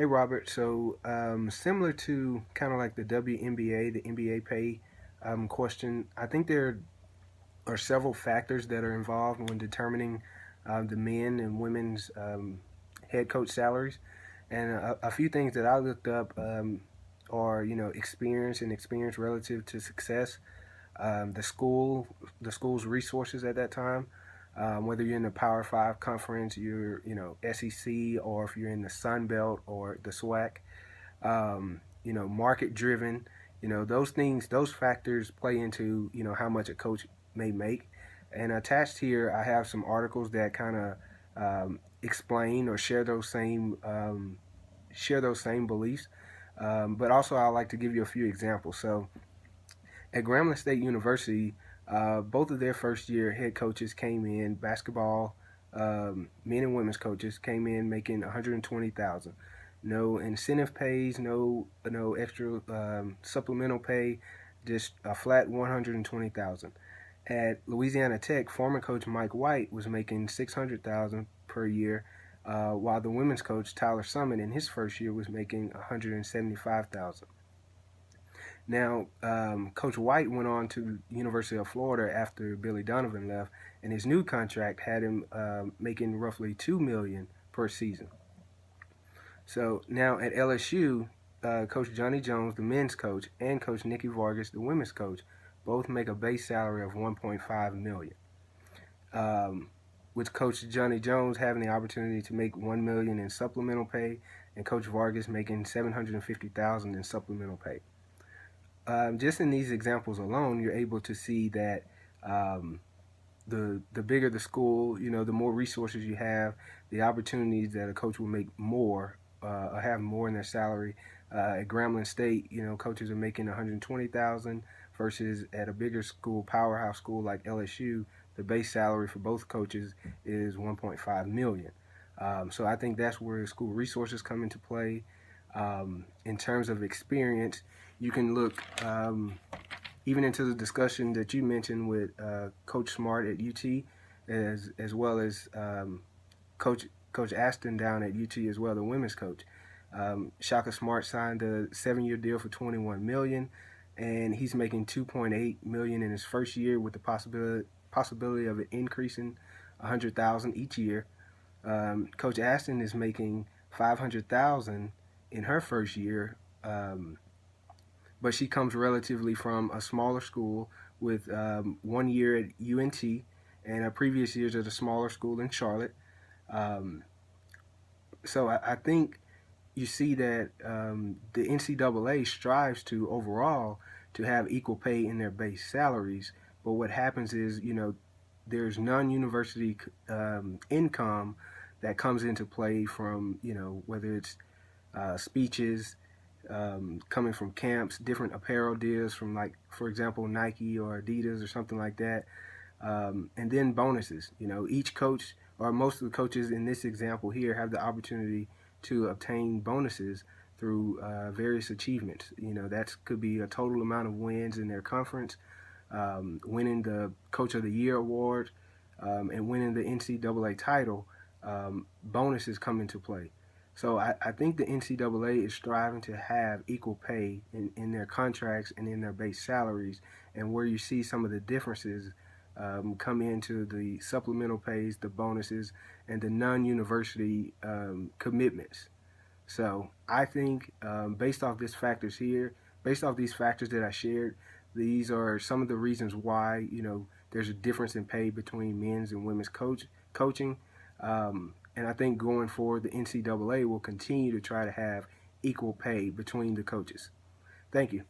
Hey Robert, so similar to kind of like the WNBA, the NBA pay question, I think there are several factors that are involved when determining the men and women's head coach salaries. And a few things that I looked up are, experience relative to success, the school's resources at that time, whether you're in the Power Five conference, you're SEC, or if you're in the Sun Belt or the SWAC, market driven. Those things, those factors play into how much a coach may make. And attached here, I have some articles that kind of explain or share those same beliefs. But also, I like to give you a few examples. So at Grambling State University, both of their first year head coaches came in, basketball men and women's coaches came in making 120,000. No incentive pays, no extra supplemental pay, just a flat 120,000. At Louisiana Tech, former coach Mike White was making 600,000 per year, while the women's coach Tyler Summit in his first year was making 175,000. Now, Coach White went on to University of Florida after Billy Donovan left, and his new contract had him making roughly $2 million per season. So now at LSU, Coach Johnny Jones, the men's coach, and Coach Nikki Vargas, the women's coach, both make a base salary of $1.5 million. With Coach Johnny Jones having the opportunity to make $1 million in supplemental pay, and Coach Vargas making $750,000 in supplemental pay. Just in these examples alone, you're able to see that the bigger the school, the more resources you have, the opportunities that a coach will make more, have more in their salary. At Grambling State, coaches are making 120,000 versus at a bigger school, powerhouse school like LSU, the base salary for both coaches is 1.5 million. So I think that's where school resources come into play. In terms of experience, you can look even into the discussion that you mentioned with Coach Smart at UT, as well as Coach Aston down at UT as well, the women's coach. Shaka Smart signed a 7-year deal for $21 million, and he's making $2.8 million in his first year, with the possibility of it increasing $100,000 each year. Coach Aston is making $500,000 in her first year, but she comes relatively from a smaller school with 1 year at UNT and her previous years at a smaller school in Charlotte. So I think you see that the NCAA strives to overall to have equal pay in their base salaries, but what happens is, there's non-university income that comes into play from, whether it's speeches, coming from camps, different apparel deals from, like, for example, Nike or Adidas or something like that, and then bonuses. Each coach, or most of the coaches in this example here, have the opportunity to obtain bonuses through various achievements. That could be a total amount of wins in their conference, winning the Coach of the Year award, and winning the NCAA title. Bonuses come into play. So I think the NCAA is striving to have equal pay in their contracts and in their base salaries, and where you see some of the differences come into the supplemental pays, the bonuses, and the non-university commitments. So I think based off these factors that I shared, these are some of the reasons why there's a difference in pay between men's and women's coaching. And I think going forward, the NCAA will continue to try to have equal pay between the coaches. Thank you.